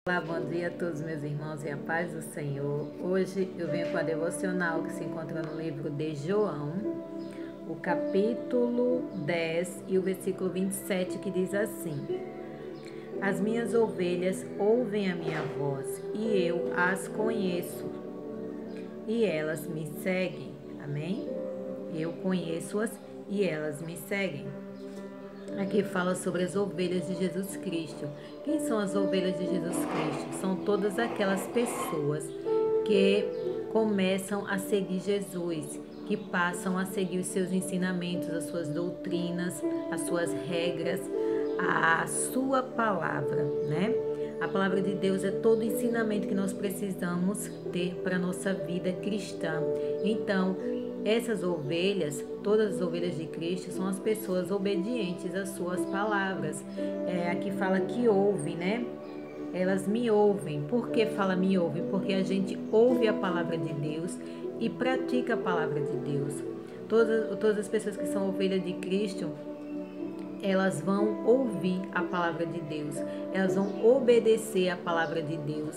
Olá, bom dia a todos meus irmãos e a paz do Senhor. Hoje eu venho com a devocional que se encontra no livro de João, o capítulo 10 e o versículo 27, que diz assim: As minhas ovelhas ouvem a minha voz e eu as conheço e elas me seguem. Amém? Eu conheço-as e elas me seguem. Aqui fala sobre as ovelhas de Jesus Cristo. Quem são as ovelhas de Jesus Cristo? São todas aquelas pessoas que começam a seguir Jesus, que passam a seguir os seus ensinamentos, as suas doutrinas, as suas regras, a sua palavra, né? A palavra de Deus é todo o ensinamento que nós precisamos ter para a nossa vida cristã. Então, essas ovelhas, todas as ovelhas de Cristo, são as pessoas obedientes às suas palavras. Aqui fala que ouve, né? Elas me ouvem. Por que fala me ouvem? Porque a gente ouve a palavra de Deus e pratica a palavra de Deus. Todas as pessoas que são ovelhas de Cristo, elas vão ouvir a palavra de Deus, elas vão obedecer a palavra de Deus,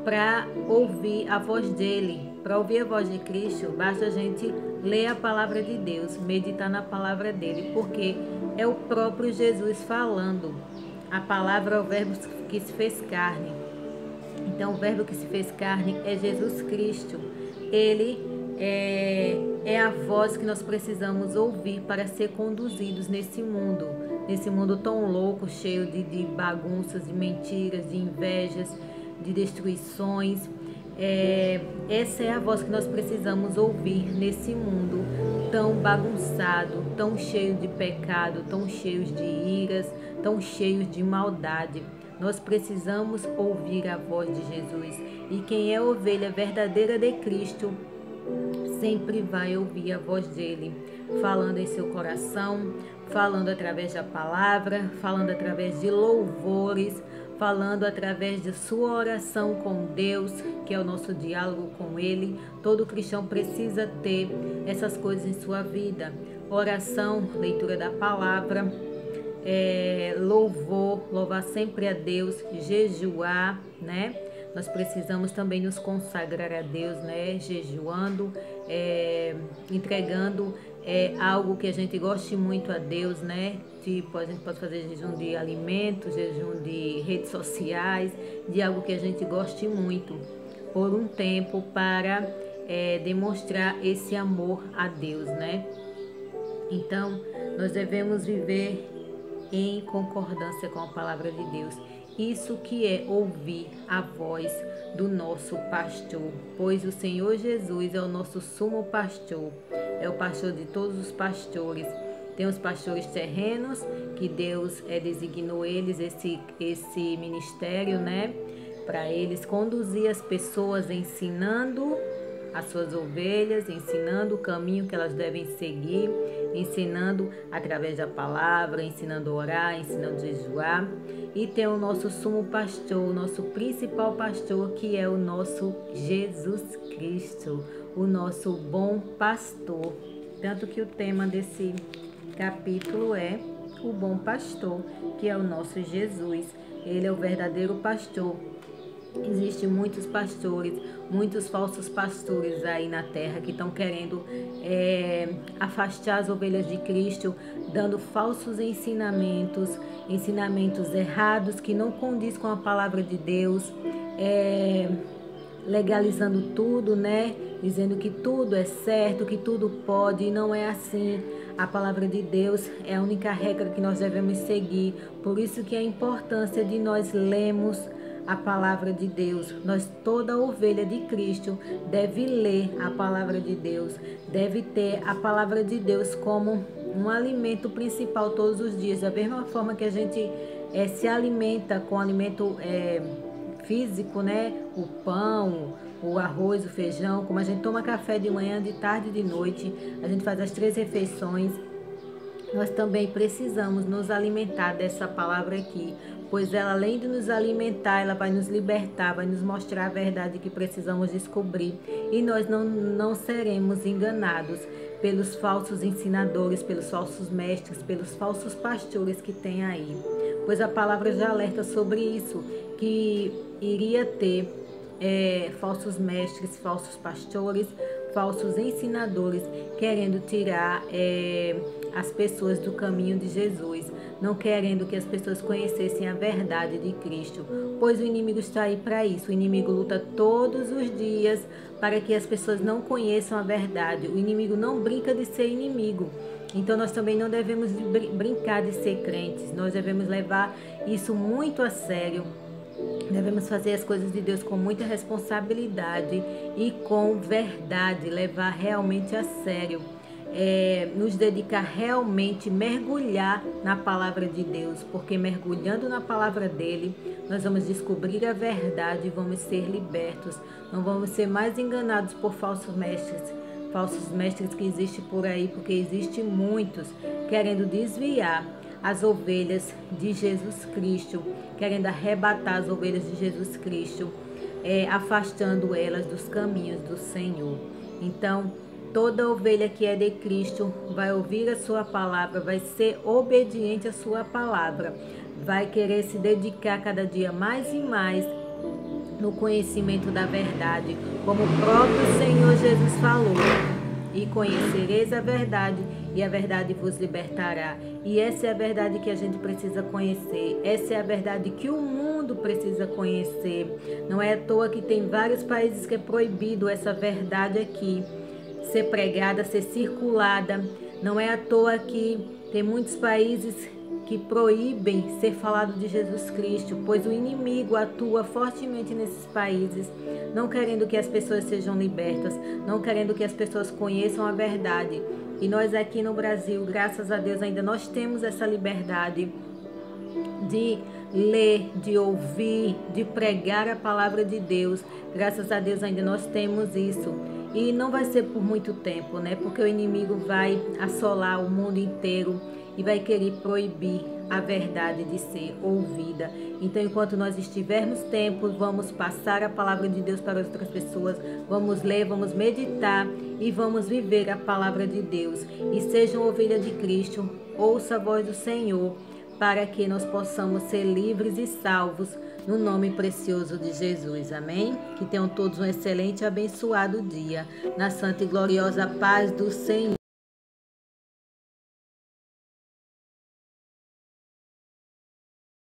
para ouvir a voz dele. Para ouvir a voz de Cristo, basta a gente ler a palavra de Deus, meditar na palavra dele, porque é o próprio Jesus falando. A palavra é o verbo que se fez carne. Então, o verbo que se fez carne é Jesus Cristo. Ele é a voz que nós precisamos ouvir para ser conduzidos nesse mundo tão louco, cheio de bagunças, de mentiras, de invejas, de destruições. Essa é a voz que nós precisamos ouvir nesse mundo tão bagunçado, tão cheio de pecado, tão cheio de iras, tão cheio de maldade. Nós precisamos ouvir a voz de Jesus. E quem é ovelha verdadeira de Cristo sempre vai ouvir a voz dele, falando em seu coração, falando através da palavra, falando através de louvores, falando através de sua oração com Deus, que é o nosso diálogo com ele. Todo cristão precisa ter essas coisas em sua vida: oração, leitura da palavra, louvar sempre a Deus, jejuar, né? Nós precisamos também nos consagrar a Deus, né? Jejuando, entregando algo que a gente goste muito a Deus, né? Tipo, a gente pode fazer jejum de alimentos, jejum de redes sociais, de algo que a gente goste muito, por um tempo, para demonstrar esse amor a Deus, né? Então, nós devemos viver em concordância com a palavra de Deus. Isso que é ouvir a voz do nosso pastor, pois o Senhor Jesus é o nosso sumo pastor, é o pastor de todos os pastores. Tem os pastores terrenos, que Deus designou eles esse ministério, né? Para eles conduzir as pessoas, ensinando as suas ovelhas, ensinando o caminho que elas devem seguir, ensinando através da palavra, ensinando a orar, ensinando a jejuar. E tem o nosso sumo pastor, o nosso principal pastor, que é o nosso Jesus Cristo, o nosso bom pastor. Tanto que o tema desse capítulo é o bom pastor, que é o nosso Jesus. Ele é o verdadeiro pastor. Existem muitos pastores, muitos falsos pastores aí na terra que estão querendo afastar as ovelhas de Cristo, dando falsos ensinamentos errados que não condiz com a palavra de Deus, legalizando tudo, né? Dizendo que tudo é certo, que tudo pode, e não é assim. A palavra de Deus é a única regra que nós devemos seguir. Por isso que a importância de nós lermos a palavra de Deus. Toda ovelha de Cristo deve ler a palavra de Deus, deve ter a palavra de Deus como um alimento principal todos os dias. Da mesma forma que a gente se alimenta com alimento físico, né? O pão, o arroz, o feijão, como a gente toma café de manhã, de tarde e de noite, a gente faz as 3 refeições. Nós também precisamos nos alimentar dessa palavra aqui, pois ela, além de nos alimentar, ela vai nos libertar, vai nos mostrar a verdade que precisamos descobrir, e nós não seremos enganados pelos falsos ensinadores, pelos falsos mestres, pelos falsos pastores que tem aí. Pois a palavra já alerta sobre isso, que iria ter falsos mestres, falsos pastores, falsos ensinadores, querendo tirar as pessoas do caminho de Jesus, não querendo que as pessoas conhecessem a verdade de Cristo, pois o inimigo está aí para isso. O inimigo luta todos os dias para que as pessoas não conheçam a verdade. O inimigo não brinca de ser inimigo. Então nós também não devemos brincar de ser crentes, nós devemos levar isso muito a sério. Devemos fazer as coisas de Deus com muita responsabilidade e com verdade, levar realmente a sério. Nos dedicar realmente, mergulhar na palavra de Deus, porque mergulhando na palavra dele, nós vamos descobrir a verdade e vamos ser libertos. Não vamos ser mais enganados por falsos mestres que existem por aí, porque existem muitos querendo desviar as ovelhas de Jesus Cristo, querendo arrebatar as ovelhas de Jesus Cristo, afastando elas dos caminhos do Senhor. Então, toda ovelha que é de Cristo vai ouvir a sua palavra, vai ser obediente à sua palavra, vai querer se dedicar cada dia mais e mais no conhecimento da verdade, como o próprio Senhor Jesus falou. E conhecereis a verdade, e a verdade vos libertará. E essa é a verdade que a gente precisa conhecer. Essa é a verdade que o mundo precisa conhecer. Não é à toa que tem vários países que é proibido essa verdade aqui ser pregada, ser circulada. Não é à toa que tem muitos países que proíbem ser falado de Jesus Cristo, pois o inimigo atua fortemente nesses países, não querendo que as pessoas sejam libertas, não querendo que as pessoas conheçam a verdade. E nós aqui no Brasil, graças a Deus, ainda nós temos essa liberdade de ler, de ouvir, de pregar a palavra de Deus. Graças a Deus ainda nós temos isso. E não vai ser por muito tempo, né? Porque o inimigo vai assolar o mundo inteiro e vai querer proibir a verdade de ser ouvida. Então, enquanto nós estivermos tempo, vamos passar a palavra de Deus para as outras pessoas, vamos ler, vamos meditar e vamos viver a palavra de Deus. E sejam ovelha de Cristo, ouça a voz do Senhor, para que nós possamos ser livres e salvos no nome precioso de Jesus. Amém? Que tenham todos um excelente e abençoado dia, na santa e gloriosa paz do Senhor.